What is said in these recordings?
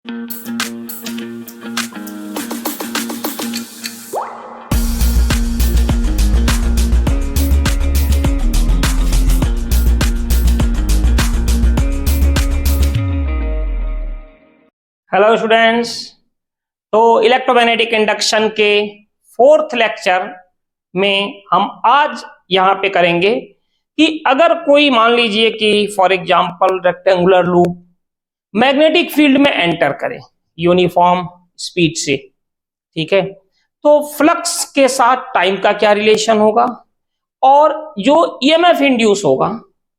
Hello students. तो electromagnetic induction के fourth lecture में हम आज यहाँ पे करेंगे कि अगर कोई मान लीजिए कि for example rectangular loop magnetic field में एंटर करे यूनिफॉर्म स्पीड से, ठीक है, तो फ्लक्स के साथ टाइम का क्या रिलेशन होगा और जो ईएमएफ इंड्यूस होगा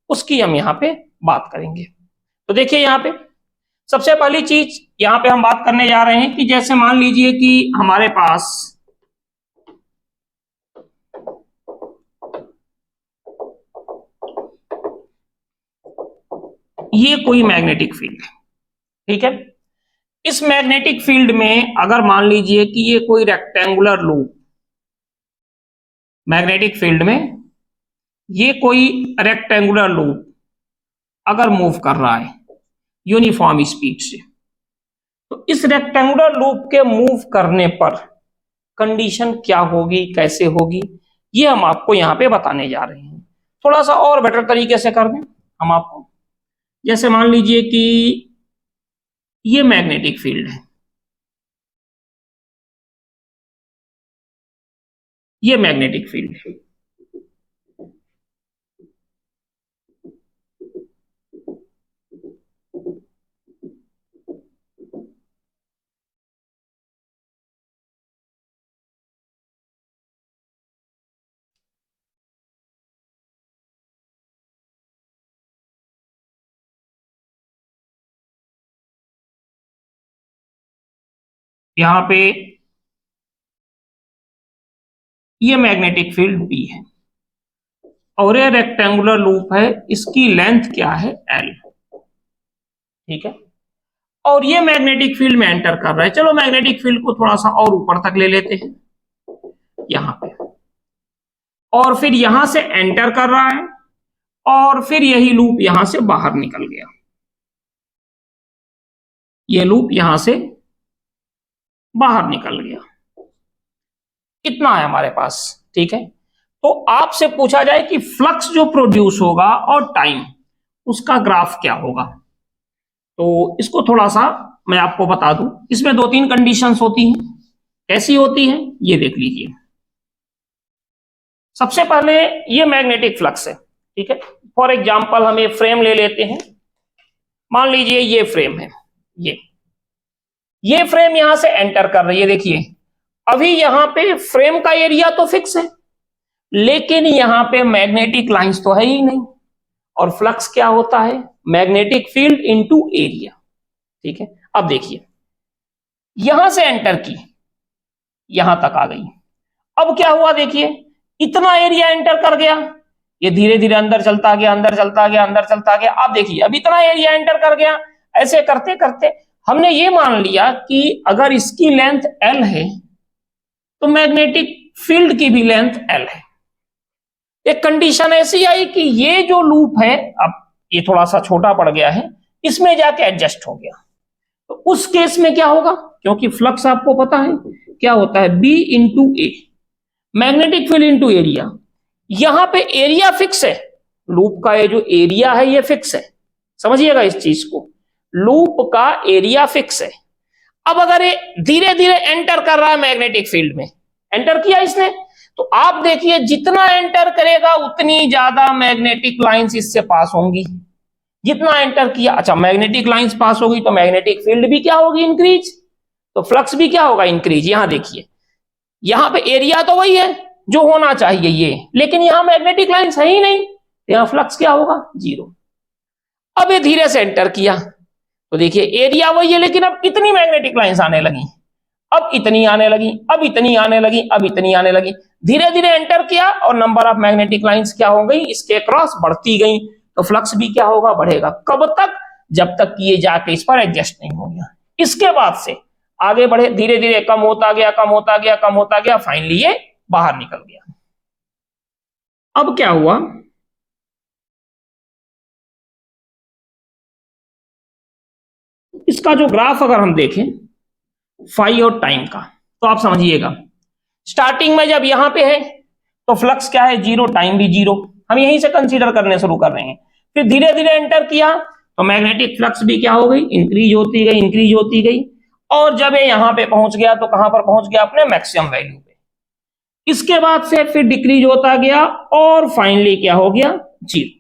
उसकी हम यहाँ पे बात करेंगे। तो देखिए यहाँ पे सबसे पहली चीज यहां पे हम बात करने जा रहे हैं कि जैसे मान लीजिए कि हमारे पास ये कोई मैग्नेटिक फील्ड है, ठीक है। इस मैग्नेटिक फील्ड में अगर मान लीजिए कि ये कोई रेक्टेंगुलर लूप मैग्नेटिक फील्ड में ये कोई रेक्टेंगुलर लूप अगर मूव कर रहा है यूनिफॉर्म स्पीड से, तो इस रेक्टेंगुलर लूप के मूव करने पर कंडीशन क्या होगी, कैसे होगी, ये हम आपको यहां पे बताने जा रहे हैं। थोड़ा सा और बेटर तरीके से कर दें हम आपको, जैसे मान लीजिए कि ये मैग्नेटिक फील्ड है, ये मैग्नेटिक फील्ड है, यहां पे ये मैग्नेटिक फील्ड बी है और ये रेक्टेंगुलर लूप है, इसकी लेंथ क्या है एल, ठीक है। और ये मैग्नेटिक फील्ड में एंटर कर रहा है। चलो मैग्नेटिक फील्ड को थोड़ा सा और ऊपर तक ले लेते हैं यहां पे, और फिर यहां से एंटर कर रहा है और फिर यही लूप यहां से बाहर निकल गया, ये लूप यहां से बाहर निकल गया। इतना है हमारे पास, ठीक है। तो आपसे पूछा जाए कि फ्लक्स जो प्रोड्यूस होगा और टाइम उसका ग्राफ क्या होगा, तो इसको थोड़ा सा मैं आपको बता दूं। इसमें दो तीन कंडीशंस होती हैं। कैसी होती हैं ये देख लीजिए। सबसे पहले ये मैग्नेटिक फ्लक्स है, ठीक है। फॉर एग्जांपल हम ये फ्रेम ले लेते हैं, मान लीजिए ये फ्रेम है, ये फ्रेम यहां से एंटर कर रही है। देखिए अभी यहां पे फ्रेम का एरिया तो फिक्स है, लेकिन यहां पे मैग्नेटिक लाइंस तो है ही नहीं। और फ्लक्स क्या होता है, मैग्नेटिक फील्ड इनटू एरिया, ठीक है। अब देखिए यहां से एंटर की, यहां तक आ गई, अब क्या हुआ देखिए, इतना एरिया एंटर कर गया, ये धीरे धीरे अंदर चलता गया, अंदर चलता गया, अंदर चलता गया। अब देखिए अब इतना एरिया एंटर कर गया। ऐसे करते करते हमने ये मान लिया कि अगर इसकी लेंथ एल है तो मैग्नेटिक फील्ड की भी लेंथ एल है। एक कंडीशन ऐसी आई कि ये जो लूप है, अब ये थोड़ा सा छोटा पड़ गया है, इसमें जाके एडजस्ट हो गया। तो उस केस में क्या होगा, क्योंकि फ्लक्स आपको पता है क्या होता है, बी इंटू ए, मैग्नेटिक फील्ड इंटू एरिया। यहां पे एरिया फिक्स है, लूप का ये जो एरिया है ये फिक्स है, समझिएगा इस चीज को, लूप का एरिया फिक्स है। अब अगर ये धीरे धीरे एंटर कर रहा है मैग्नेटिक फील्ड में, एंटर किया इसने, तो आप देखिए जितना एंटर करेगा उतनी ज्यादा मैग्नेटिक लाइंस इससे पास होंगी। जितना एंटर किया, अच्छा मैग्नेटिक लाइंस पास होगी तो मैग्नेटिक फील्ड भी क्या होगी, इंक्रीज, तो फ्लक्स भी क्या होगा, इंक्रीज। यहां देखिए यहां पे एरिया तो वही है जो होना चाहिए ये, लेकिन यहां मैग्नेटिक लाइंस है ही नहीं, यहां फ्लक्स क्या होगा, जीरो। अब ये धीरे से एंटर किया तो देखिए एरिया वही है, लेकिन अब कितनी मैग्नेटिक लाइंस आने लगी, अब इतनी आने लगी, अब इतनी आने लगी, अब इतनी आने लगी। धीरे धीरे एंटर किया और नंबर ऑफ मैग्नेटिक लाइंस क्या हो गई, इसके क्रॉस बढ़ती गई, तो फ्लक्स भी क्या होगा, बढ़ेगा। कब तक, जब तक कि ये जाके इस पर एडजस्ट नहीं हो गया। इसके बाद से आगे बढ़े, धीरे धीरे कम होता गया, कम होता गया, कम होता गया, फाइनली ये बाहर निकल गया। अब क्या हुआ, इसका जो ग्राफ अगर हम देखें फाई और टाइम का, तो आप समझिएगा स्टार्टिंग में जब यहां पे है तो फ्लक्स क्या है, जीरो, टाइम भी जीरो, हम यहीं से कंसीडर करने शुरू कर रहे हैं। फिर धीरे धीरे एंटर किया तो मैग्नेटिक फ्लक्स भी क्या हो गई, इंक्रीज होती गई, इंक्रीज होती गई, और जब ये यहां पे पहुंच गया तो कहां पर पहुंच गया, अपने मैक्सिमम वैल्यू पे। इसके बाद से फिर डिक्रीज होता गया और फाइनली क्या हो गया, जीरो।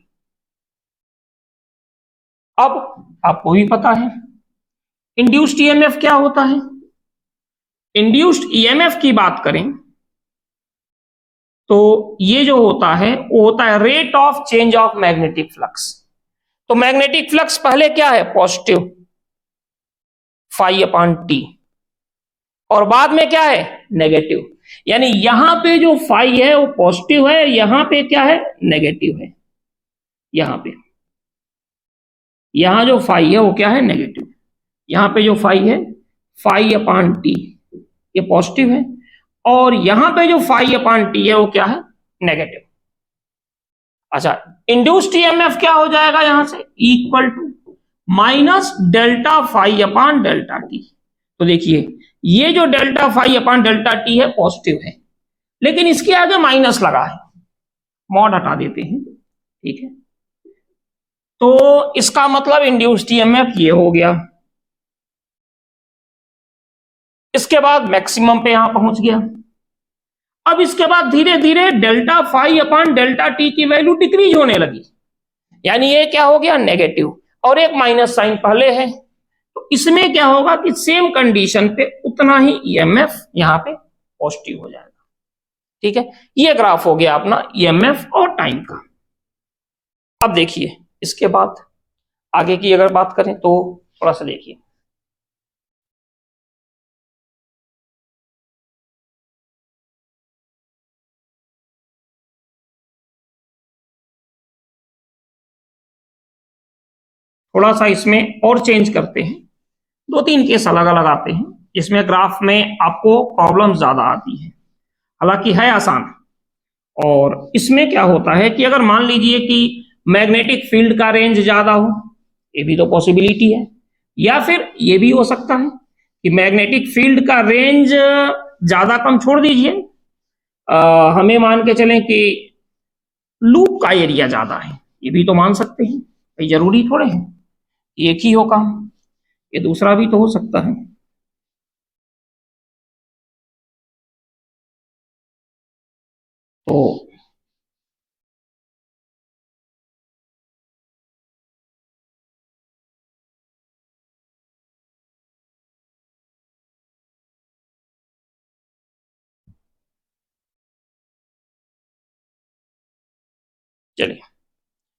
अब आपको भी पता है इंड्यूस्ड ईएमएफ क्या होता है। इंड्यूस्ड ईएमएफ की बात करें तो ये जो होता है वो होता है rate of change of magnetic flux. तो मैग्नेटिक फ्लक्स पहले क्या है, पॉजिटिव, फाई अपॉन टी, और बाद में क्या है, नेगेटिव। यानी यहां पे जो फाई है वो पॉजिटिव है, यहां पे क्या है, नेगेटिव है। यहां पे, यहां जो फाई है वो क्या है, नेगेटिव। यहां पे जो फाई है, फाई अपॉन टी, ये पॉजिटिव है, और यहां पे जो फाई अपॉन टी है वो क्या है, नेगेटिव। अच्छा, इंड्यूस्ड ईएमएफ क्या हो जाएगा यहां से, equal to minus delta phi upon delta t. तो देखिए ये जो delta phi upon delta t है पॉजिटिव है, लेकिन इसके आगे माइनस लगा है, मॉड हटा देते हैं, ठीक है। तो इसका मतलब इंड्यूस्ड ईएमएफ ये हो गया। इसके बाद मैक्सिमम पे यहां पहुंच गया। अब इसके बाद धीरे धीरे delta phi upon delta t की वैल्यू डिक्रीज होने लगी, यानी ये क्या हो गया, नेगेटिव, और एक माइनस साइन पहले है। तो इसमें क्या होगा कि सेम कंडीशन पे उतना ही ईएमएफ यहां पे पॉजिटिव हो जाएगा, ठीक है। ये ग्राफ हो गया अपना ईएमएफ और टाइम का। अब देखिए इसके बाद आगे की अगर बात करें तो थोड़ा सा देखिए, थोड़ा सा इसमें और चेंज करते हैं, दो तीन केस अलग अलग आते हैं जिसमें ग्राफ में आपको प्रॉब्लम ज्यादा आती है, हालांकि है आसान। और इसमें क्या होता है कि अगर मान लीजिए कि मैग्नेटिक फील्ड का रेंज ज्यादा हो, ये भी तो पॉसिबिलिटी है, या फिर ये भी हो सकता है कि मैग्नेटिक फील्ड का रेंज ज्यादा कम छोड़ दीजिए, हमें मान के चलें कि लूप का एरिया ज्यादा है, ये भी तो मान सकते हैं, भाई जरूरी थोड़े है एक ही हो काम, ये दूसरा भी तो हो सकता है। तो चलिए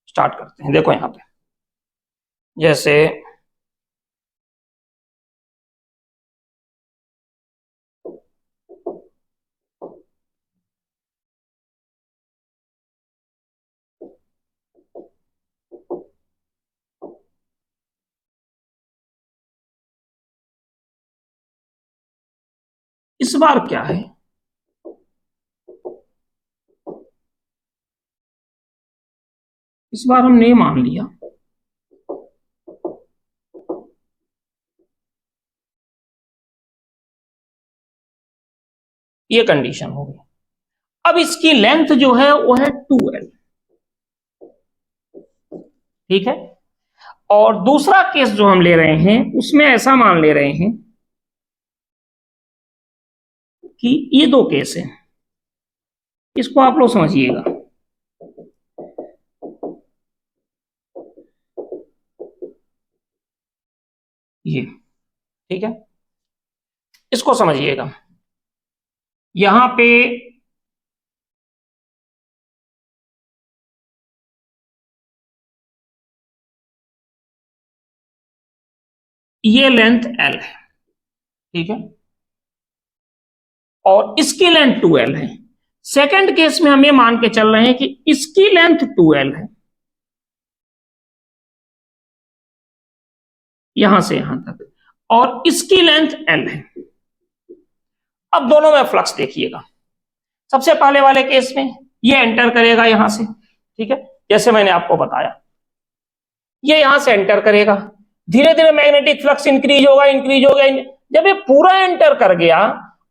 स्टार्ट करते हैं। देखो यहां पे जैसे इस बार क्या है, इस बार हमने मान लिया ये कंडीशन हो गई। अब इसकी लेंथ जो है वो है 2L, ठीक है। और दूसरा केस जो हम ले रहे हैं उसमें ऐसा मान ले रहे हैं कि ये दो केस है, इसको आप लोग समझिएगा। ये ठीक है, इसको समझिएगा। यहां पे ये लेंथ L है, ठीक है, और इसकी लेंथ 2L है। सेकंड केस में हम ये मान के चल रहे हैं कि इसकी लेंथ 2L है, यहां से यहां तक, और इसकी लेंथ L है। अब दोनों में फ्लक्स देखिएगा। सबसे पहले वाले केस में ये एंटर करेगा यहां से, ठीक है, जैसे मैंने आपको बताया, ये यहां से एंटर करेगा, धीरे धीरे मैग्नेटिक फ्लक्स इंक्रीज होगा, इंक्रीज होगा। जब ये पूरा एंटर कर गया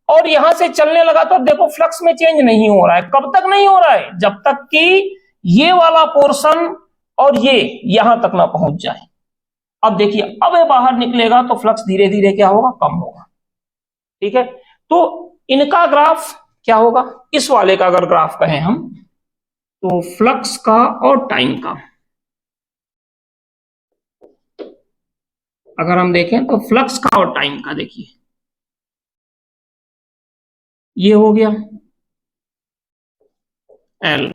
और यहां से चलने लगा तो देखो फ्लक्स में चेंज नहीं हो रहा है। कब तक नहीं हो रहा है? जब तक कि ये वाला पोर्शन और ये यहां तक ना पहुंच जाए। अब देखिए, अब ये बाहर निकलेगा तो फ्लक्स धीरे धीरे क्या होगा? कम होगा। ठीक है, तो इनका ग्राफ क्या होगा? इस वाले का अगर ग्राफ कहें हम, तो फ्लक्स का और टाइम का अगर हम देखें तो फ्लक्स का और टाइम का, देखिए ये हो गया एल,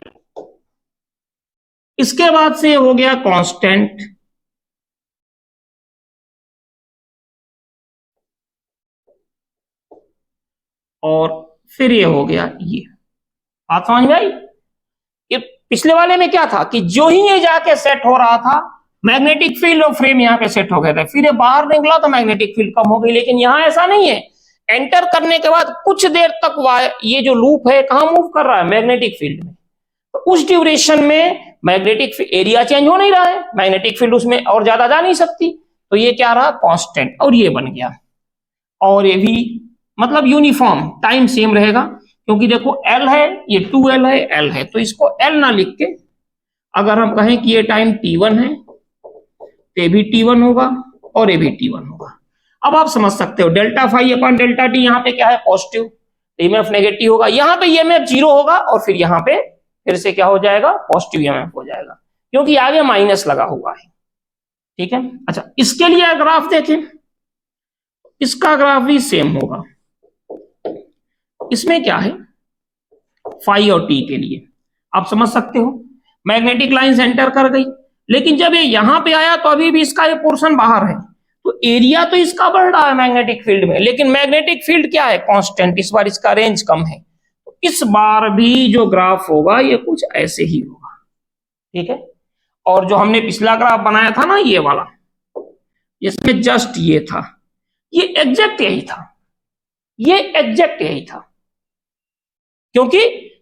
इसके बाद से हो गया कांस्टेंट, और फिर ये हो गया ये। बात समझ में आई? ये पिछले वाले में क्या था कि जो ही ये जाके सेट हो रहा था, मैग्नेटिक फील्ड और फ्रेम यहाँ पे सेट हो गए थे, फिर ये बाहर निकला तो मैग्नेटिक फील्ड कम हो गई। लेकिन यहां ऐसा नहीं है। एंटर करने के बाद कुछ देर तक ये जो लूप है कहां मूव कर रहा है? मैग्नेटिक फील्ड में। तो उस ड्यूरेशन में मैग्नेटिक एरिया चेंज हो नहीं रहा है, मैग्नेटिक फील्ड उसमें और ज्यादा जा नहीं सकती, तो ये क्या रहा? कांस्टेंट, और ये बन गया। और ये भी मतलब यूनिफॉर्म, टाइम सेम रहेगा, क्योंकि देखो एल है, ये 2L है, एल है, तो इसको एल ना लिख के अगर हम कहें कि ये टाइम T1 है तो ये भी T1 होगा और ये भी T1 होगा। अब आप समझ सकते हो delta phi upon delta t, यहाँ पे क्या है? पॉजिटिव, ईएमएफ नेगेटिव होगा, यहाँ पे ईएमएफ जीरो होगा और फिर यहाँ पे फिर से क्या हो जाएगा? पॉजिटिव ईएमएफ हो जाएगा, क्योंकि आगे माइनस लगा हुआ है। ठीक है, अच्छा इसके लिए ग्राफ देखें, इसका ग्राफ भी सेम होगा। इसमें क्या है? फाई और टी के लिए आप समझ सकते हो, मैग्नेटिक लाइन एंटर कर गई, लेकिन जब ये यहां पे आया तो अभी भी इसका ये पोर्शन बाहर है, तो एरिया तो इसका बढ़ रहा है मैग्नेटिक फील्ड में, लेकिन मैग्नेटिक फील्ड क्या है? कांस्टेंट। इस बार इसका रेंज कम है, तो इस बार भी जो ग्राफ होगा ये कुछ ऐसे ही होगा। ठीक है, और जो हमने पिछला ग्राफ बनाया था ना, ये वाला, इसमें जस्ट ये था, ये एग्जैक्ट यही था, ये एग्जैक्ट यही था, क्योंकि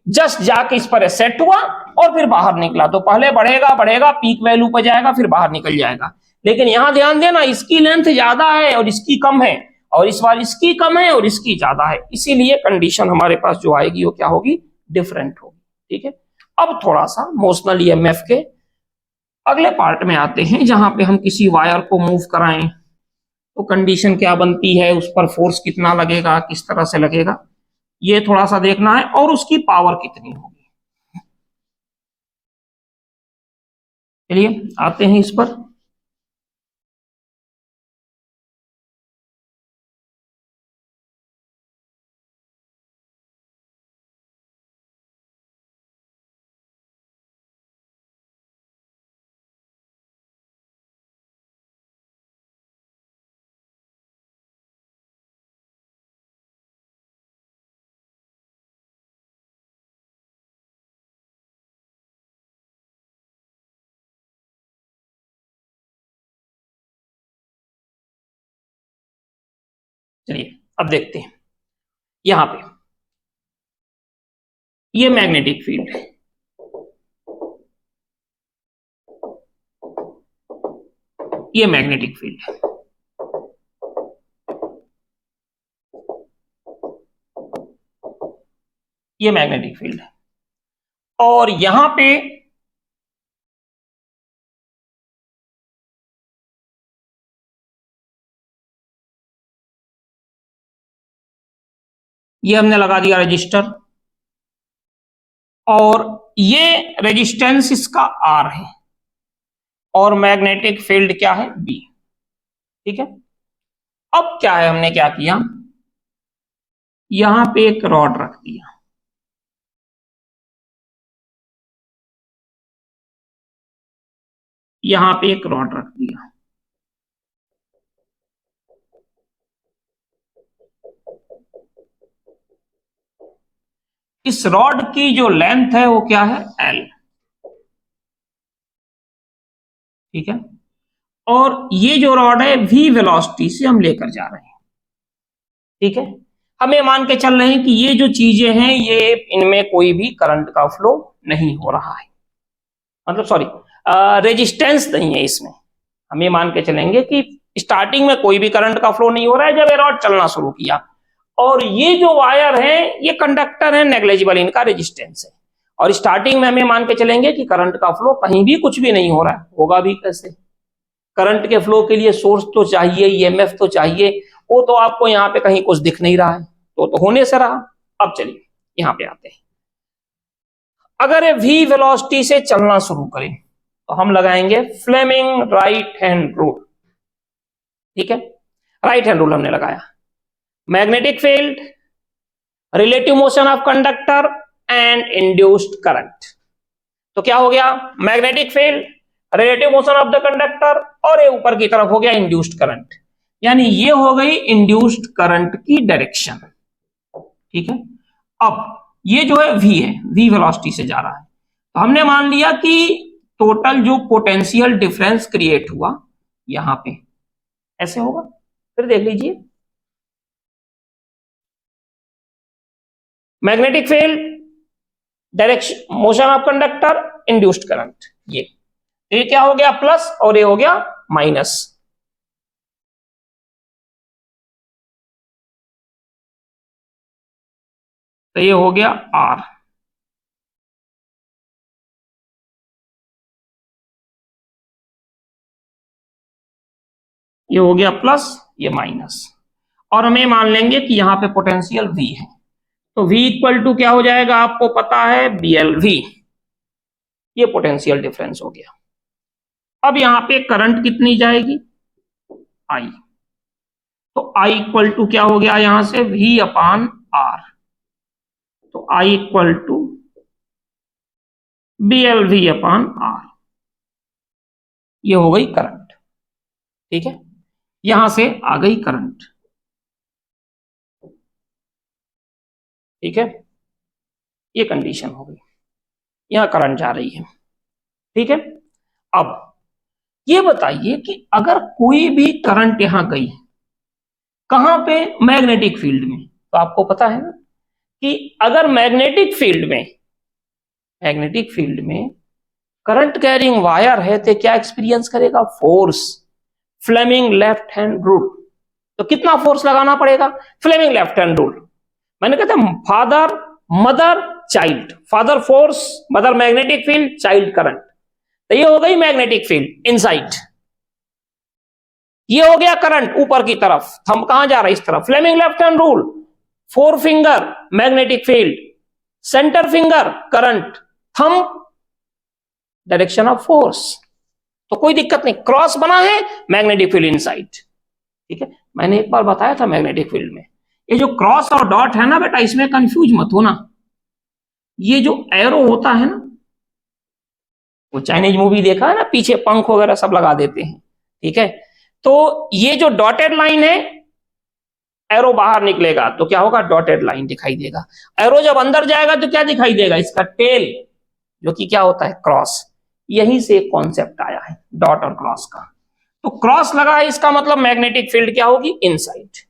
जस्ट जाके इस पर सेट हुआ और फिर बाहर निकला, तो पहले बढ़ेगा बढ़ेगा, पीक वैल्यू पर जाएगा, फिर बाहर निकल जाएगा। लेकिन यहां ध्यान देना, इसकी लेंथ ज्यादा है और इसकी कम है, और इस बार इसकी कम है और इसकी ज्यादा है, इसीलिए कंडीशन हमारे पास जो आएगी वो क्या होगी? डिफरेंट होगी। ठीक है, अब थोड़ा सा मोशनल ईएमएफ के अगले पार्ट में आते हैं, जहां पे हम किसी वायर को मूव कराएं तो कंडीशन क्या बनती है, उस पर फोर्स कितना लगेगा, किस तरह से लगेगा, ये थोड़ा सा देखना है, और उसकी पावर कितनी होगी। चलिए आते हैं इस पर। चलिए अब देखते हैं, यहां पे ये मैग्नेटिक फील्ड है, ये मैग्नेटिक फील्ड है, ये मैग्नेटिक फील्ड है, और यहां पे ये हमने लगा दिया रजिस्टर, और ये रेजिस्टेंस इसका आर है, और मैग्नेटिक फील्ड क्या है? बी। ठीक है, अब क्या है, हमने क्या किया, यहां पे एक रॉड रख दिया, यहां पे एक रॉड रख दिया, इस रॉड की जो लेंथ है वो क्या है? एल। ठीक है, और ये जो रॉड है v वेलोसिटी से हम लेकर जा रहे हैं। ठीक है, हमें मान के चल रहे हैं कि ये जो चीजें हैं ये इनमें कोई भी करंट का फ्लो नहीं हो रहा है, मतलब सॉरी रेजिस्टेंस नहीं है इसमें, हम ये मान के चलेंगे कि स्टार्टिंग में कोई भी करंट का फ्लो नहीं हो रहा है जब ये रॉड चलना शुरू किया, और ये जो वायर है ये कंडक्टर है, नेग्लिजिबल इनका रेजिस्टेंस है, और स्टार्टिंग में हम ये मान के चलेंगे कि करंट का फ्लो कहीं भी कुछ भी नहीं हो रहा है, होगा भी कैसे? करंट के फ्लो के लिए सोर्स तो चाहिए, ईएमएफ तो चाहिए, वो तो आपको यहाँ पे कहीं कुछ दिख नहीं रहा है, तो होने से रहा। अब चलिए यहां पे आते हैं। अगर ये v वेलोसिटी से चलना शुरू करें तो हम लगाएंगे फ्लेमिंग राइट हैंड रूल। ठीक है, राइट हैंड रूल हमने लगाया। Magnetic field, relative motion of conductor and induced current. तो क्या हो गया? Magnetic field, relative motion of the conductor, और ये ऊपर की तरफ हो गया इंड्यूस्ड करंट, यानी ये हो गई इंड्यूस्ड करंट की डायरेक्शन। ठीक है, अब ये जो है v है, v वेलोसिटी से जा रहा है, तो हमने मान लिया कि टोटल जो पोटेंशियल डिफरेंस क्रिएट हुआ यहां पे ऐसे होगा। फिर देख लीजिए, magnetic field, direction motion of conductor, induced current, ये क्या हो गया? प्लस, और ये हो गया माइनस। तो ये हो गया R, ये हो गया प्लस, ये माइनस, और हमें मान लेंगे कि यहां पे पोटेंशियल V है, तो V इक्वल टू क्या हो जाएगा? आपको पता है BLV, ये पोटेंशियल डिफरेंस हो गया। अब यहां पे करंट कितनी जाएगी? I, तो I इक्वल टू क्या हो गया? यहां से V अपान R, तो I equal to BLV upon R, ये हो गई करंट। ठीक है, यहां से आ गई करंट। ठीक है, ये कंडीशन हो गई, यहां करंट जा रही है। ठीक है, अब ये बताइए कि अगर कोई भी करंट यहां गई, कहां पे? मैग्नेटिक फील्ड में, तो आपको पता है ना कि अगर मैग्नेटिक फील्ड में करंट कैरिंग वायर है तो क्या एक्सपीरियंस करेगा? Force, Fleming left hand rule. तो कितना फोर्स लगाना पड़ेगा? फ्लेमिंग लेफ्ट हैंड रूल, मैंने कहता father mother child, father force, mother magnetic field, child current. तो ये हो गई मैग्नेटिक फील्ड इनसाइड, ये हो गया करंट ऊपर की तरफ, थंब कहां जा रहा है? इस तरफ। Fleming left hand rule, four finger magnetic field, centre finger current, thumb direction of force. तो कोई दिक्कत नहीं, क्रॉस बना है, मैग्नेटिक फील्ड इनसाइड। ठीक है, मैंने एक बार बताया था मैग्नेटिक फील्ड में ये जो क्रॉस और डॉट है ना बेटा, इसमें कंफ्यूज मत होना। ये जो एरो होता है ना, वो चाइनीज मूवी देखा है ना, पीछे पंख वगैरह सब लगा देते हैं। ठीक है, तो ये जो डॉटेड लाइन है, एरो बाहर निकलेगा तो क्या होगा? डॉटेड लाइन दिखाई देगा। एरो जब अंदर जाएगा तो क्या दिखाई देगा? इसका टेल, जो कि क्या होता है? क्रॉस। यहीं से एक कॉन्सेप्ट आया है डॉट और क्रॉस का। तो क्रॉस लगा है, इसका मतलब मैग्नेटिक फील्ड क्या होगी? इनसाइड।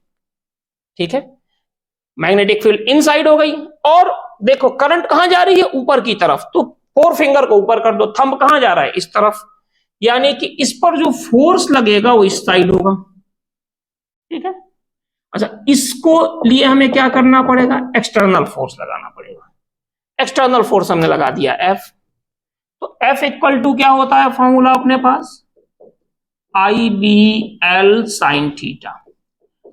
ठीक है, मैग्नेटिक फील्ड इनसाइड हो गई। और देखो करंट कहां जा रही है? ऊपर की तरफ, तो फोर फिंगर को ऊपर कर दो, थंब कहां जा रहा है? इस तरफ, यानी कि इस पर जो फोर्स लगेगा वो इस साइड होगा। ठीक है, अच्छा इसको लिए हमें क्या करना पड़ेगा? एक्सटर्नल फोर्स लगाना पड़ेगा। एक्सटर्नल फोर्स हमने लगा दिया F, तो F इक्वल टू क्या होता है फॉर्मूला अपने पास? IBL sine theta.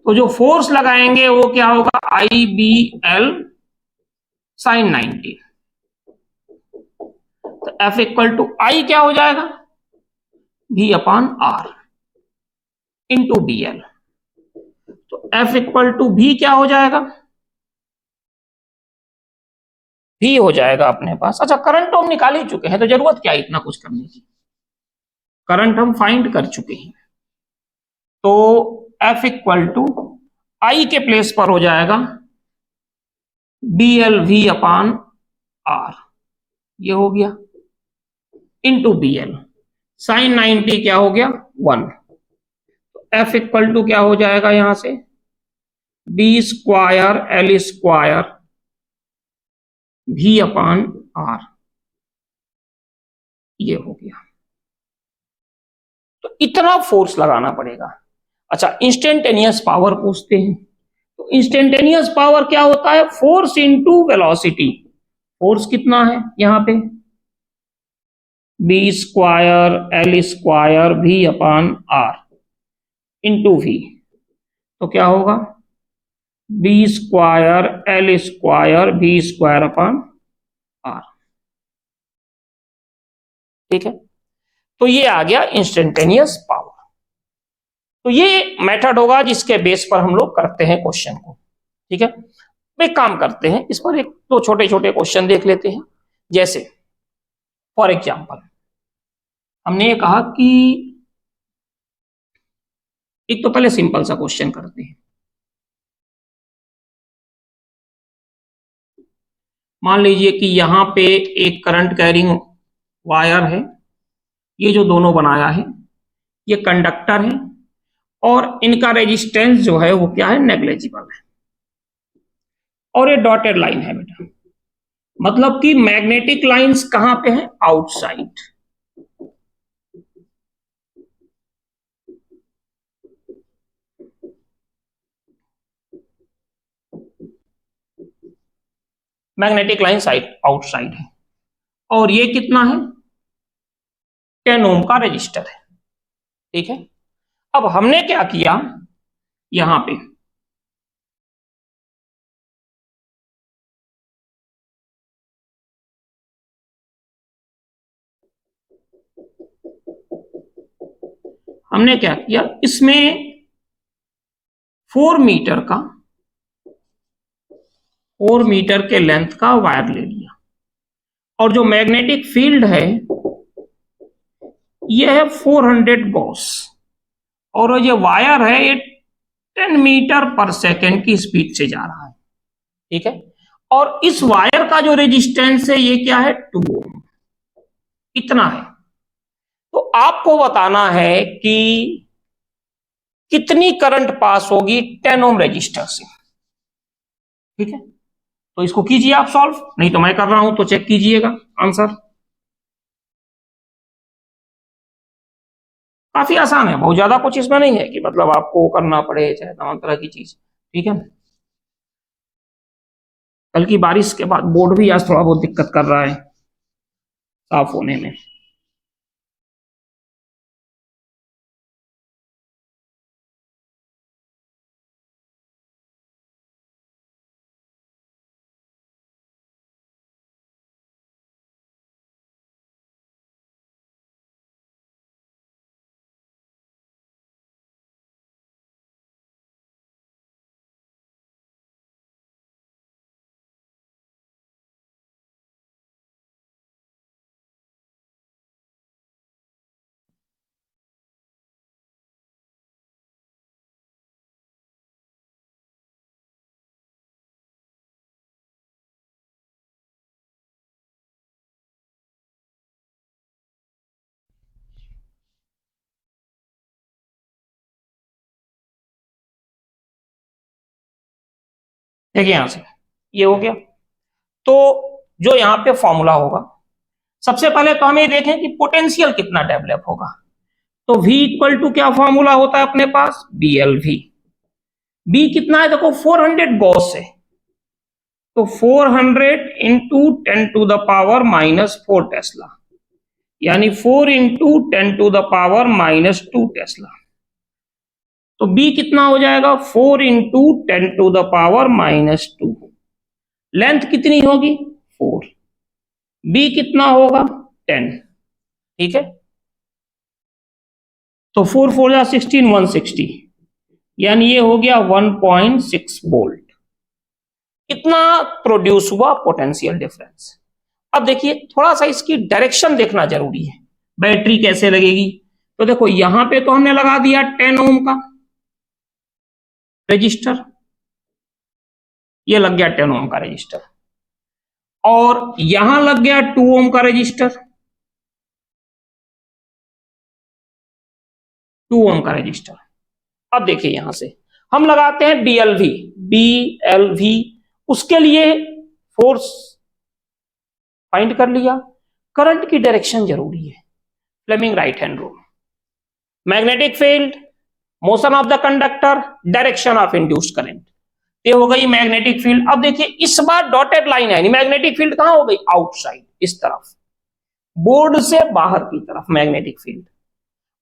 तो जो फोर्स लगाएंगे वो क्या होगा? IBL sine 90। तो F इक्वल टू I क्या हो जाएगा? V upon R into BL। तो F इक्वल टू V क्या हो जाएगा? V हो जाएगा अपने पास। अच्छा करंट तो हम निकाल ही चुके हैं, तो जरूरत क्या है इतना कुछ करने की? करंट हम फाइंड कर चुके हैं, तो F इक्वल टू I के प्लेस पर हो जाएगा BLV अपान R, ये हो गया, इंटू BL साइन 90 क्या हो गया? 1। तो F इक्वल टू क्या हो जाएगा यहां से? B square L square V upon R, ये हो गया। तो इतना फोर्स लगाना पड़ेगा। अच्छा, इंस्टेंटेनियस पावर पूछते हैं, तो इंस्टेंटेनियस पावर क्या होता है? Force into velocity. फोर्स कितना है यहां पे? B square L square V upon R into V. तो क्या होगा? B square L square V square upon R. ठीक है, तो ये आ गया इंस्टेंटेनियस पावर। तो ये मेथड होगा जिसके बेस पर हम लोग करते हैं क्वेश्चन को। ठीक है, एक काम करते हैं, इस पर एक दो छोटे छोटे क्वेश्चन देख लेते हैं। जैसे फॉर एग्जांपल हमने ये कहा कि एक तो पहले सिंपल सा क्वेश्चन करते हैं। मान लीजिए कि यहां पे एक करंट कैरिंग वायर है, ये जो दोनों बनाया है ये कंडक्टर है, और इनका रेजिस्टेंस जो है वो क्या है? नेग्लेजिबल है। और ये डॉटेड लाइन है बेटा, मतलब कि मैग्नेटिक लाइंस कहां पे है? Outside. Magnetic line side outside है, और ये कितना है? 10 ओम का रजिस्टर है। ठीक है, अब हमने क्या किया यहां पे, हमने क्या किया, इसमें 4 मीटर का 4 मीटर के लेंथ का वायर ले लिया, और जो मैग्नेटिक फील्ड है ये है 400 गॉस, और ये वायर है ये 10 मीटर पर सेकेंड की स्पीड से जा रहा है। ठीक है, और इस वायर का जो रेजिस्टेंस है ये क्या है? 2 ओम, इतना है। तो आपको बताना है कि कितनी करंट पास होगी 10 ओम रजिस्टर से। ठीक है, तो इसको कीजिए आप सॉल्व, नहीं तो मैं कर रहा हूं तो चेक कीजिएगा आंसर। काफी आसान है, बहुत ज्यादा कुछ इसमें नहीं है कि मतलब आपको करना पड़े चाहे तमाम तरह की चीज। ठीक है, कल की बारिश के बाद बोर्ड भी आज थोड़ा बहुत दिक्कत कर रहा है साफ होने में। देखिए यहां से ये हो गया, तो जो यहां पे फॉर्मूला होगा, सबसे पहले तो हमें देखें कि पोटेंशियल कितना डेवलप होगा। तो V इक्वल टू क्या फॉर्मूला होता है अपने पास? BLV। बी कितना है देखो, 400 गॉस है, तो 400 into 10 to the power -4 tesla, यानी 4 into 10 to the power -2 tesla. तो B कितना हो जाएगा? 4 into 10 to the power -2। Length कितनी होगी? 4। B कितना होगा? 10। ठीक है, तो 4 4 जा 16, 160, यानी ये हो गया 1.6 वोल्ट। कितना प्रोड्यूस हुआ पोटेंशियल डिफरेंस। अब देखिए थोड़ा सा इसकी डायरेक्शन देखना जरूरी है, बैटरी कैसे लगेगी। तो देखो यहां पे तो हमने लगा दिया 10 ओम का रजिस्टर, ये लग गया 10 ओम का रजिस्टर, और यहां लग गया 2 ओम का रजिस्टर, 2 ओम का रजिस्टर। अब देखिए यहां से हम लगाते हैं BLV। BLV उसके लिए फोर्स फाइंड कर लिया, करंट की डायरेक्शन जरूरी है, Fleming right hand rule. Magnetic field, motion of the conductor, direction of induced current. ये हो गई मैग्नेटिक फील्ड। अब देखिए इस बार डॉटेड लाइन है, मैग्नेटिक फील्ड कहां हो गई, आउटसाइड, इस तरफ, बोर्ड से बाहर की तरफ मैग्नेटिक फील्ड।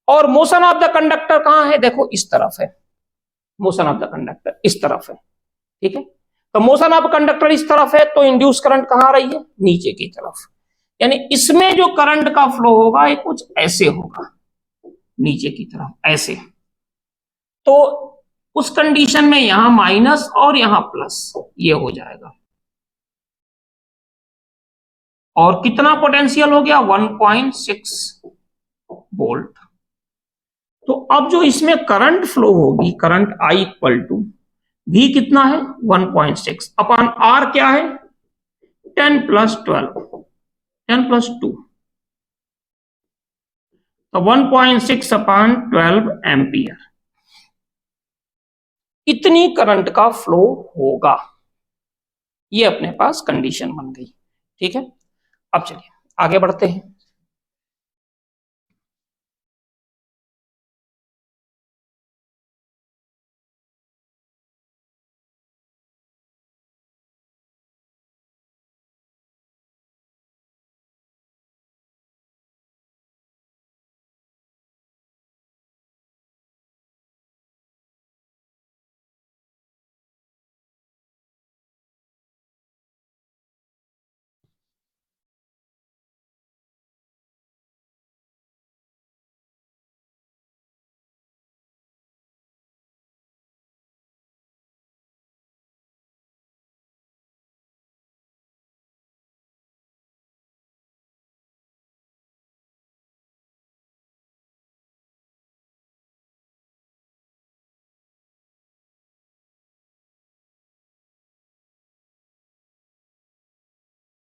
और मोशन ऑफ द कंडक्टर कहां है, देखो इस तरफ है, मोशन ऑफ द कंडक्टर इस तरफ है, ठीक है। तो मोशन ऑफ कंडक्टर इस तरफ है, तो इंड्यूस करंट कहां आ रही है, नीचे की तरफ। यानी इसमें जो करंट का फ्लो होगा ये कुछ ऐसे होगा, नीचे की तरफ ऐसे। तो उस कंडीशन में यहां माइनस और यहां प्लस, ये हो जाएगा। और कितना पोटेंशियल हो गया, 1.6 वोल्ट। तो अब जो इसमें करंट फ्लो होगी, current I equal to V कितना है, 1.6 अपॉन R क्या है, 10 प्लस 12, 10 प्लस 2, तो 1.6 अपॉन 12 एम्पियर, इतनी करंट का फ्लो होगा। ये अपने पास कंडीशन बन गई, ठीक है। अब चलिए आगे बढ़ते हैं।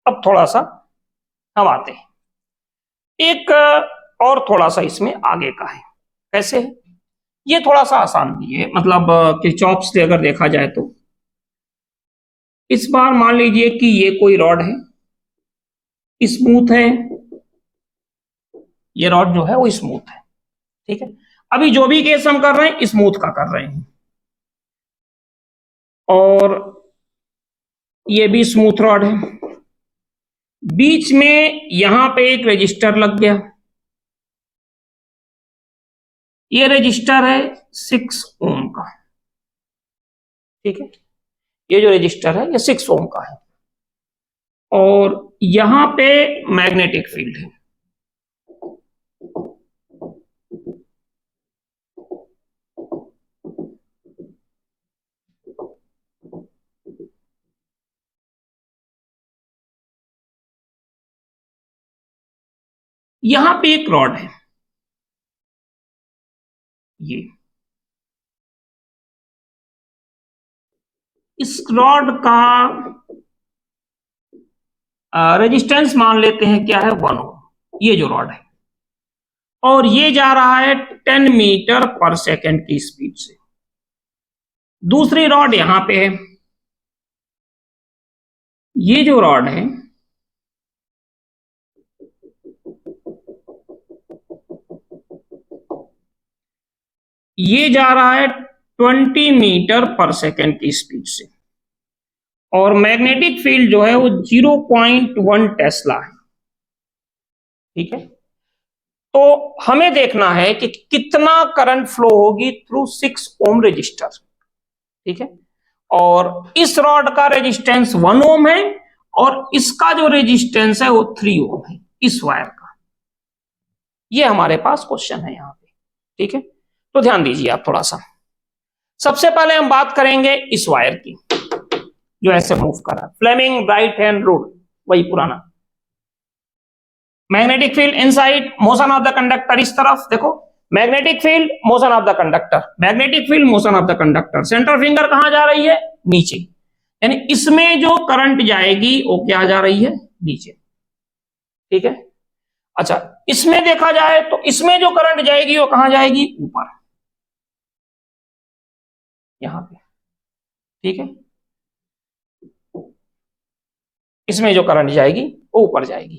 अब थोड़ा सा हम आते हैं एक और थोड़ा सा इसमें आगे का है। कैसे है, ये थोड़ा सा आसान भी है, मतलब किरचॉफ से अगर देखा जाए तो इस बार मान लीजिए कि ये कोई रॉड है, स्मूथ है, ये रॉड जो है वो स्मूथ है, ठीक है। अभी जो भी केस हम कर रहे हैं स्मूथ का कर रहे हैं, और ये भी स्मूथ रॉड है। बीच में यहां पे एक रजिस्टर लग गया, ये रजिस्टर है 6 ओम का, ठीक है। ये जो रजिस्टर है ये 6 ओम का है, और यहां पे मैग्नेटिक फील्ड है। यहां पे एक रॉड है, ये इस रॉड का रेजिस्टेंस मान लेते हैं क्या है, 1 ओम, ये जो रॉड है। और ये जा रहा है 10 मीटर पर सेकेंड की स्पीड से। दूसरी रॉड यहां पे है, ये जो रॉड है ये जा रहा है 20 मीटर पर सेकेंड की स्पीड से, और मैग्नेटिक फील्ड जो है वो 0.1 टेस्ला है, ठीक है। तो हमें देखना है कि कितना करंट फ्लो होगी थ्रू 6 ओम रजिस्टर, ठीक है। और इस रॉड का रेजिस्टेंस 1 ओम है, और इसका जो रेजिस्टेंस है वो 3 ओम है, इस वायर का। ये हमारे पास क्वेश्चन है यहां पे, ठीक है। तो ध्यान दीजिए आप थोड़ा सा। सबसे पहले हम बात करेंगे इस वायर की जो ऐसे मूव कर रहा है, फ्लेमिंग राइट हैंड रूल, वही पुराना। Magnetic field inside, motion of the conductor इस तरफ, देखो magnetic field, motion of the conductor, magnetic field, motion of the conductor. Centre finger कहां जा रही है, नीचे, यानी इसमें जो करंट जाएगी वो क्या जा रही है, नीचे, ठीक है। अच्छा, इसमें देखा जाए तो इसमें जो करंट जाएगी वो कहां जाएगी, ऊपर, यहां पे, ठीक है। इसमें जो करंट जाएगी वो ऊपर जाएगी।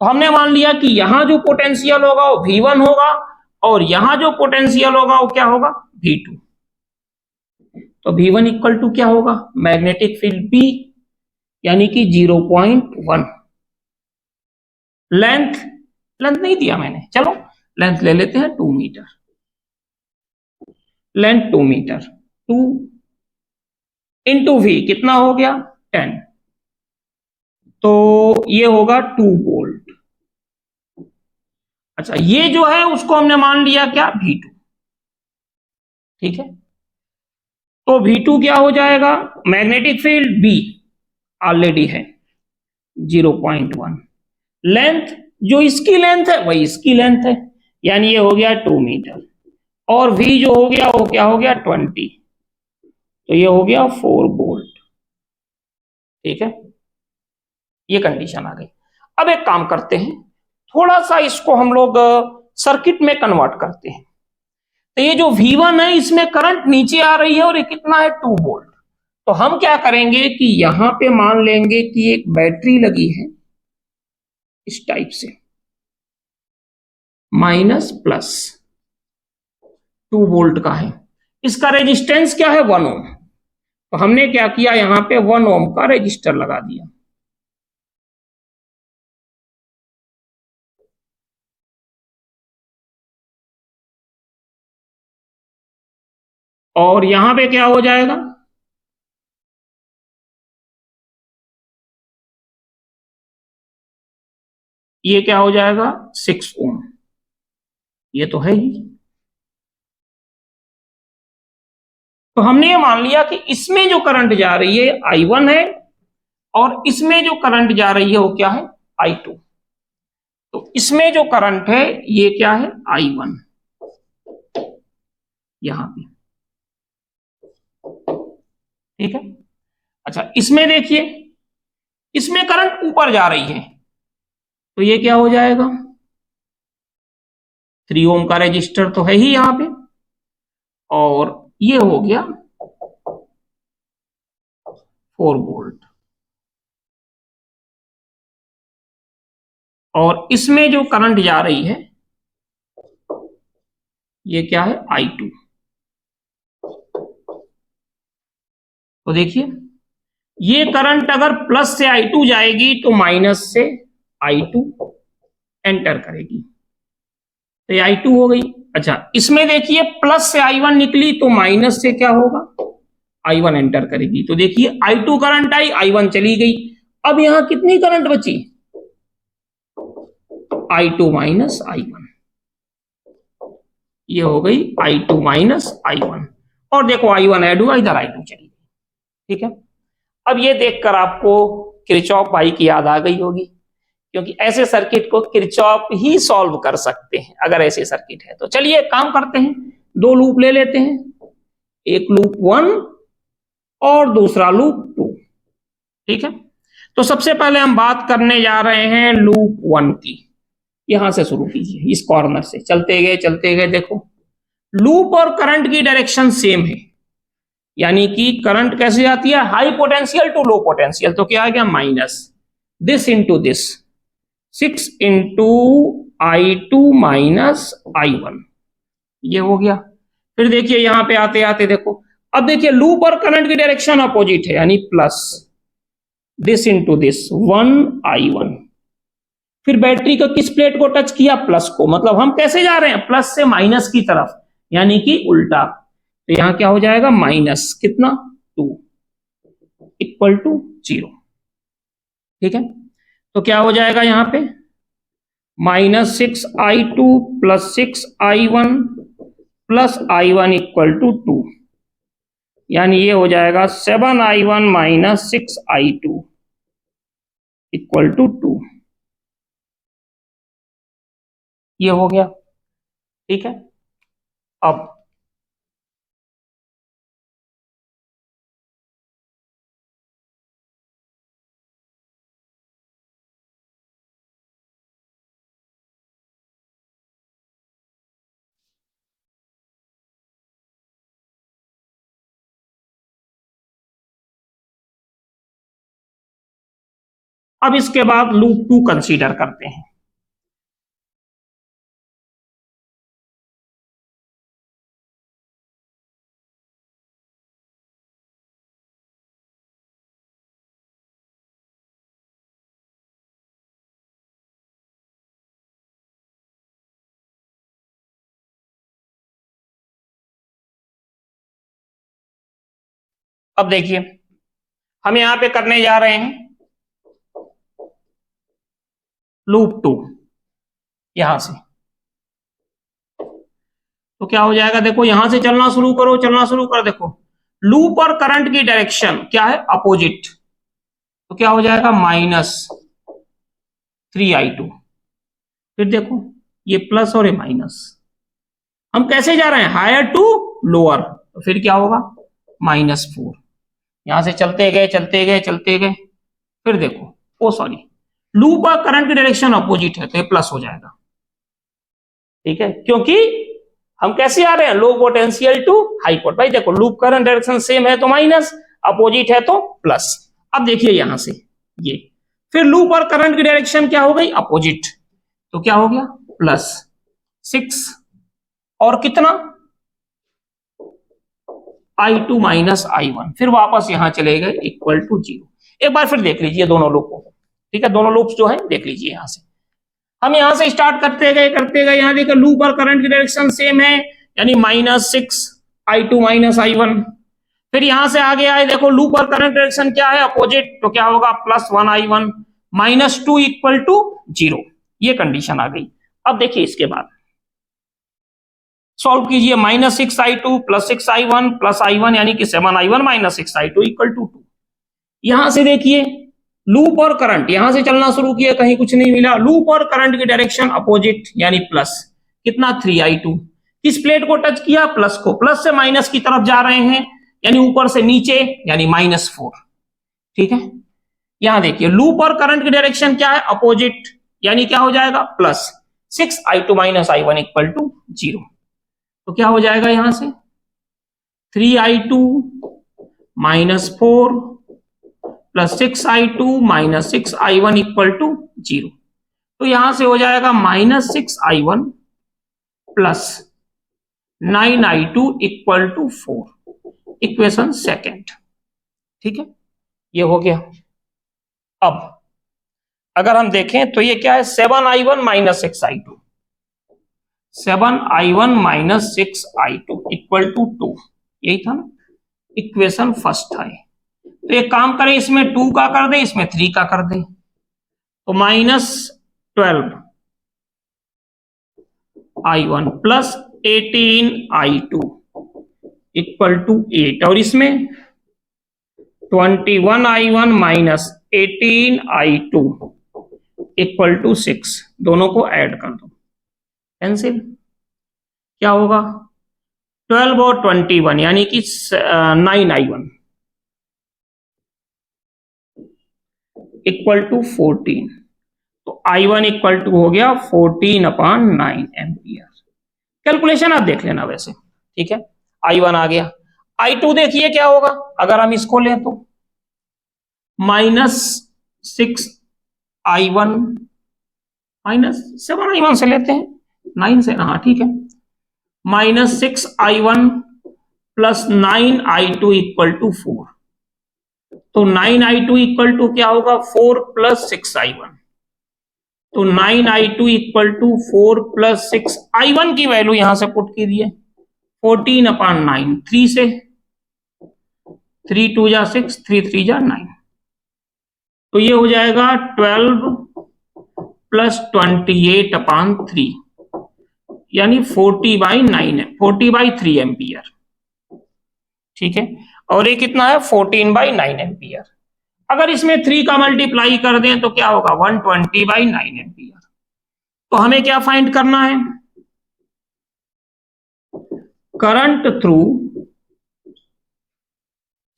तो हमने मान लिया कि यहां जो पोटेंशियल होगा वो V1 होगा, और यहां जो पोटेंशियल होगा वो क्या होगा, V2। तो V1 इक्वल टू क्या होगा, मैग्नेटिक फील्ड B यानी कि 0.1। लेंथ, लेंथ नहीं दिया मैंने, चलो लेंथ ले लेते हैं 2 metre. Length 2 metre, 2 into V कितना हो गया 10, तो ये होगा 2 वोल्ट। अच्छा ये जो है उसको हमने मान लिया क्या, V2। ठीक है, तो V2 क्या हो जाएगा, मैग्नेटिक फील्ड B ऑलरेडी है 0.1, लेंथ जो इसकी लेंथ है वही इसकी लेंथ है, यानी ये हो गया 2 मीटर, और V जो हो गया वो क्या हो गया 20, तो ये हो गया 4 वोल्ट। ठीक है, ये कंडीशन आ गई। अब एक काम करते हैं, थोड़ा सा इसको हम लोग सर्किट में कन्वर्ट करते हैं। तो ये जो V1 है इसमें करंट नीचे आ रही है और ये कितना है 2 वोल्ट। तो हम क्या करेंगे कि यहां पे मान लेंगे कि एक बैटरी लगी है इस टाइप से, माइनस प्लस 2 वोल्ट का है, इसका रेजिस्टेंस क्या है 1 ओम। तो हमने क्या किया, यहां पे 1 ओम का रेजिस्टर लगा दिया। और यहां पे क्या हो जाएगा, ये क्या हो जाएगा 6 ओम, ये तो है ही। तो हमने ये मान लिया कि इसमें जो करंट जा रही है I1 है, और इसमें जो करंट जा रही है वो क्या है I2। तो इसमें जो करंट है ये क्या है I1, यहां पे। ठीक है, अच्छा इसमें देखिए, इसमें करंट ऊपर जा रही है, तो ये क्या हो जाएगा, 3 ओम का रेजिस्टर तो है ही यहां पे, और ये हो गया 4 वोल्ट, और इसमें जो करंट जा रही है ये क्या है I2। तो देखिए ये करंट अगर प्लस से I2 जाएगी तो माइनस से I2 एंटर करेगी, तो ये I2 हो गई। अच्छा इसमें देखिए प्लस से I1 निकली तो माइनस से क्या होगा I1 एंटर करेगी, तो देखिए I2 करंट आई, I1 चली गई। अब यहां कितनी करंट बची, I2 माइनस I1, ये हो गई I2 माइनस I1, और देखो I1 ऐड हुआ, इधर I2 चली गई। ठीक है, अब ये देखकर आपको किरचॉफ भाई की याद आ गई होगी, क्योंकि ऐसे सर्किट को किरचॉफ ही सॉल्व कर सकते हैं अगर ऐसे सर्किट है तो। चलिए काम करते हैं, 2 लूप ले लेते हैं, एक लूप 1 और दूसरा लूप 2। ठीक है, तो सबसे पहले हम बात करने जा रहे हैं लूप 1 की। यहां से शुरू कीजिए, इस कॉर्नर से चलते गए, देखो लूप और करंट की डायरेक्शन सेम है, यानी कि करंट कैसे जाती है, high potential to low potential, तो क्या आ गया minus this into this, 6 into I2 minus I1, ये हो गया। फिर देखिए यहां पे आते आते देखो, अब देखिए लूप और करंट की डायरेक्शन अपोजिट है, यानी plus this into this 1I1। फिर बैटरी को किस प्लेट को टच किया, प्लस को, मतलब हम कैसे जा रहे हैं प्लस से माइनस की तरफ, यानी कि उल्टा। तो यहां क्या हो जाएगा माइनस कितना 2 इक्वल टू 0। ठीक है, तो क्या हो जाएगा यहां पे -6I2 plus 6I1 plus I1 equal to 2, यानी ये हो जाएगा 7I1 minus 6I2 equal to 2, ये हो गया। ठीक है, अब इसके बाद लूप 2 कंसीडर करते हैं। अब देखिए हम यहां पे करने जा रहे हैं लूप 2 यहां से, तो क्या हो जाएगा, देखो यहां से चलना शुरू करो, चलना शुरू कर, देखो लूप और करंट की डायरेक्शन क्या है, अपोजिट, तो क्या हो जाएगा -3i2। फिर देखो ये प्लस और ये माइनस, हम कैसे जा रहे हैं, हायर टू लोअर, तो फिर क्या होगा -4। यहां से चलते गए चलते गए चलते गए, फिर देखो ओ सॉरी, लूप और करंट की डायरेक्शन अपोजिट है तो ये प्लस हो जाएगा, ठीक है, क्योंकि हम कैसे आ रहे हैं, low potential to high pot, भाई देखो लूप करंट डायरेक्शन सेम है तो माइनस, अपोजिट है तो प्लस। अब देखिए यहां से ये, फिर लूप और करंट की डायरेक्शन क्या हो गई, अपोजिट, तो क्या हो गया +6 और कितना i2 माइनस i1, फिर वापस यहां चले गए इक्वल टू 0। एक बार फिर देख लीजिए दोनों लूप को, ठीक है, दोनों लूप्स जो है देख लीजिए यहां से, हम यहां से स्टार्ट करते गए, यहां देखिए लूप और करंट की डायरेक्शन सेम है, यानी -6 i2 माइनस i1। फिर यहां से आगे आए, देखो लूप और करंट डायरेक्शन क्या है, अपोजिट, तो क्या होगा +1 i1 -2 इक्वल टू 0, ये कंडीशन आ गई। अब देखिए इसके बाद सॉल्व कीजिए, -6 i2 + 6 i1 प्लस i1 यानी कि 7 i1 - 6 i2 इक्वल टू 2। यहां से देखिए लूप और करंट, यहां से चलना शुरू किया, कहीं कुछ नहीं मिला, लूप और करंट की डायरेक्शन अपोजिट यानी प्लस, कितना 3i2, किस प्लेट को टच किया, प्लस को, प्लस से माइनस की तरफ जा रहे हैं यानी ऊपर से नीचे यानी -4, ठीक है। यहां देखिए लूप और करंट की डायरेक्शन क्या है, अपोजिट, यानी क्या हो जाएगा +6 i2 minus i1 equal to 0, तो क्या हो जाएगा यहां से 3i2 -4 plus 6i2 minus 6i1 equal to 0, तो यहां से हो जाएगा -6i1 plus 9i2 equal to 4, equation second, ठीक है, ये हो गया। अब अगर हम देखें तो ये क्या है, 7i1 minus 6i2, 7i1 minus 6i2 equal to 2, यही था ना, इक्वेशन फर्स्ट है। तो एक काम करें, इसमें 2 का कर दें, इसमें 3 का कर दें, तो -12i1 plus 18i2 equal to 8, और इसमें 21i1 minus 18i2 equal to 6, दोनों को ऐड कर दो, कैंसिल, क्या होगा 12 और 21 यानी कि 9i1 इक्वल टू 14, तो i1 इक्वल टू हो गया 14/9 एम्पियर। कैलकुलेशन आप देख लेना वैसे, ठीक है, i1 आ गया, i2 देखिए क्या होगा, अगर हम इसको लें तो -6i1 -7i1 से लेते हैं, 9 से, हाँ ठीक है, -6i1 plus 9i2 equal to 4, तो 9i2 इक्वल टू क्या होगा 4 प्लस 6i1, तो 9i2 equal to 4 plus 6i1 की वैल्यू यहां से पुट कीजिए 14/9, 3 से 3 2 जा 6, 3 3 जा 9, तो ये हो जाएगा 12 प्लस 28/3 यानी 40/3 एम्पियर, ठीक है, और ये कितना है 14/9 एम्पियर। अगर इसमें 3 का मल्टीप्लाई कर दें तो क्या होगा 120/9 एम्पियर। तो हमें क्या फाइंड करना है, करंट थ्रू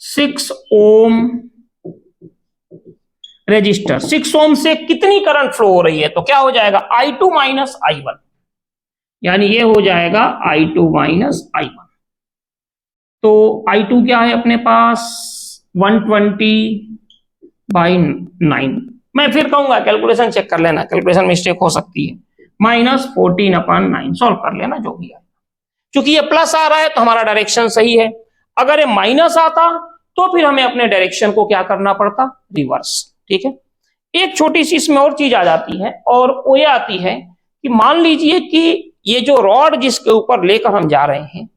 6 ओम रेजिस्टर, 6 ओम से कितनी करंट फ्लो हो रही है, तो क्या हो जाएगा i2 माइनस i1, यानी ये हो जाएगा i2 माइनस i1, तो i2 क्या है अपने पास 120/9, मैं फिर कहूंगा कैलकुलेशन चेक कर लेना, कैलकुलेशन मिस्टेक हो सकती है, -14/9 सॉल्व कर लेना जो भी है, क्योंकि ये प्लस आ रहा है तो हमारा डायरेक्शन सही है, अगर ये माइनस आता तो फिर हमें अपने डायरेक्शन को क्या करना पड़ता, रिवर्स, ठीक है। एक छोटी सी इसमें और चीज आ जाती है, और वो ये आती है कि मान लीजिए कि ये जो रॉड जिसके ऊपर लेकर हम जा रहे हैं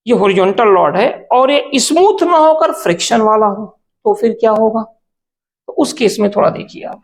ये हॉरिजॉन्टल रॉड है और ये स्मूथ ना होकर फ्रिक्शन वाला हो तो फिर क्या होगा, तो उस केस में थोड़ा देखिए आप।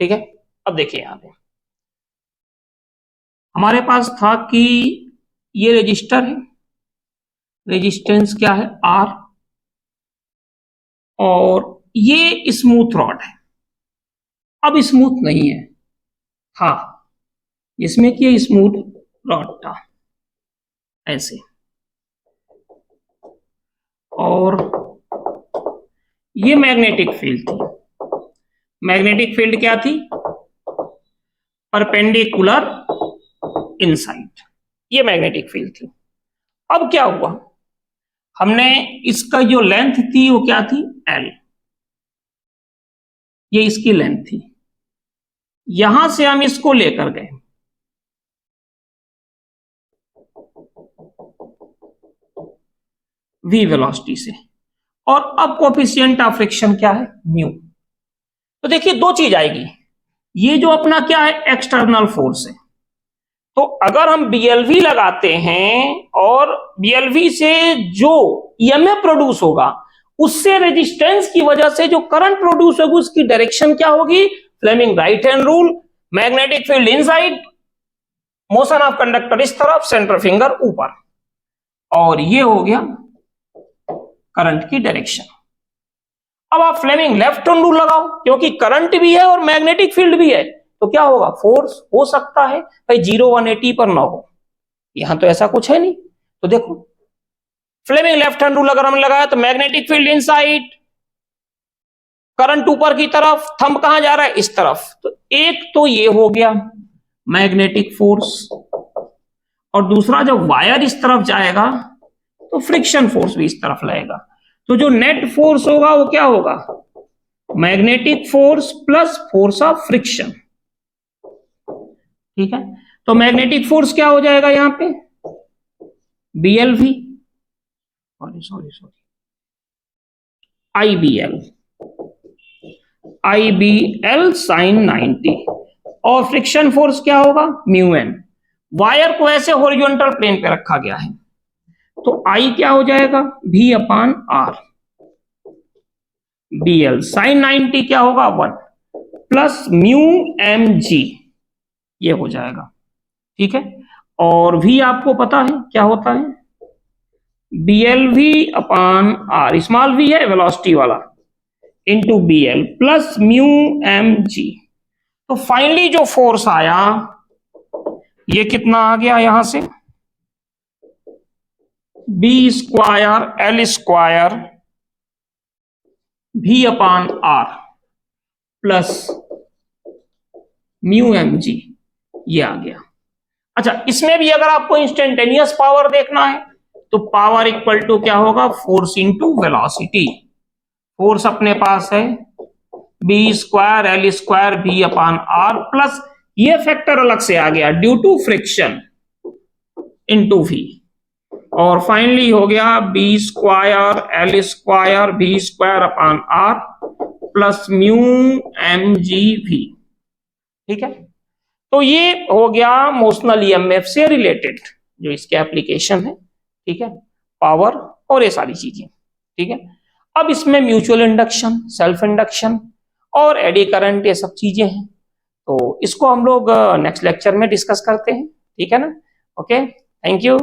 ठीक है, अब देखिए यहां पे हमारे पास था कि ये रजिस्टर है, रेजिस्टेंस क्या है आर, और ये स्मूथ रॉड है। अब स्मूथ नहीं है, था इसमें कि ये स्मूथ रॉड था ऐसे, और ये मैग्नेटिक फील्ड थी। मैग्नेटिक फील्ड क्या थी, परपेंडिकुलर इनसाइड, ये मैग्नेटिक फील्ड थी। अब क्या हुआ, हमने इसका जो लेंथ थी वो क्या थी एल, ये इसकी लेंथ थी, यहां से हम इसको लेकर गए v वेलोसिटी से, और अब कोफिशिएंट ऑफ फ्रिक्शन क्या है म्यू। तो देखिए दो चीज आएगी, ये जो अपना क्या है एक्सटर्नल फोर्स है, तो अगर हम BLV लगाते हैं और BLV से जो EMF प्रोड्यूस होगा उससे रेजिस्टेंस की वजह से जो करंट प्रोड्यूस होगी उसकी डायरेक्शन क्या होगी, Fleming right hand rule, magnetic field inside, motion of conductor इस तरफ, सेंटर फिंगर ऊपर, और ये हो गया करंट की डायरेक्शन। अब आप फ्लेमिंग लेफ्ट हैंड रूल लगाओ, क्योंकि करंट भी है और मैग्नेटिक फील्ड भी है, तो क्या होगा, फोर्स हो सकता है भाई 0-180 पर ना हो, यहां तो ऐसा कुछ है नहीं। तो देखो फ्लेमिंग लेफ्ट हैंड रूल अगर हमने लगाया तो मैग्नेटिक फील्ड इनसाइड, करंट ऊपर की तरफ, थंब कहां जा रहा है इस तरफ, तो एक तो ये हो गया मैग्नेटिक फोर्स, और दूसरा जब वायर इस तरफ जाएगा तो फ्रिक्शन फोर्स भी इस तरफ लगेगा, तो जो नेट फोर्स होगा वो क्या होगा, magnetic force plus force of friction. ठीक है, तो मैग्नेटिक फोर्स क्या हो जाएगा यहां पे BLV, सॉरी IBL sin 90, और फ्रिक्शन फोर्स क्या होगा म्यू एन। वायर को ऐसे हॉरिजॉन्टल प्लेन पे रखा गया है, तो I क्या हो जाएगा V/R, BL sin 90 क्या होगा 1 प्लस म्यू mg, ये हो जाएगा। ठीक है, और V आपको पता है क्या होता है BLV/R, स्मॉल v है वेलोसिटी वाला, into BL plus mu mg। तो फाइनली जो फोर्स आया ये कितना आ गया यहां से, B²L² V/R plus mu mg, ये आ गया। अच्छा, इसमें भी अगर आपको इंस्टेंटेनियस पावर देखना है तो पावर इक्वल टू क्या होगा, फोर्स इंटू वेलोसिटी। फोर्स अपने पास है B²L² V/R प्लस ये फैक्टर अलग से आ गया due to friction into V, और फाइनली हो गया B²L² V² plus mu mgV। ठीक है, तो ये हो गया मोशनल EMF से रिलेटेड जो इसके एप्लीकेशन है। ठीक है, पावर और ये सारी चीजें, ठीक है। अब इसमें म्यूचुअल इंडक्शन, सेल्फ इंडक्शन और एडी करंट, ये सब चीजें हैं। तो इसको हम लोग नेक्स्ट लेक्चर में डिस्कस करते हैं, ठीक है ना। Okay, thank you.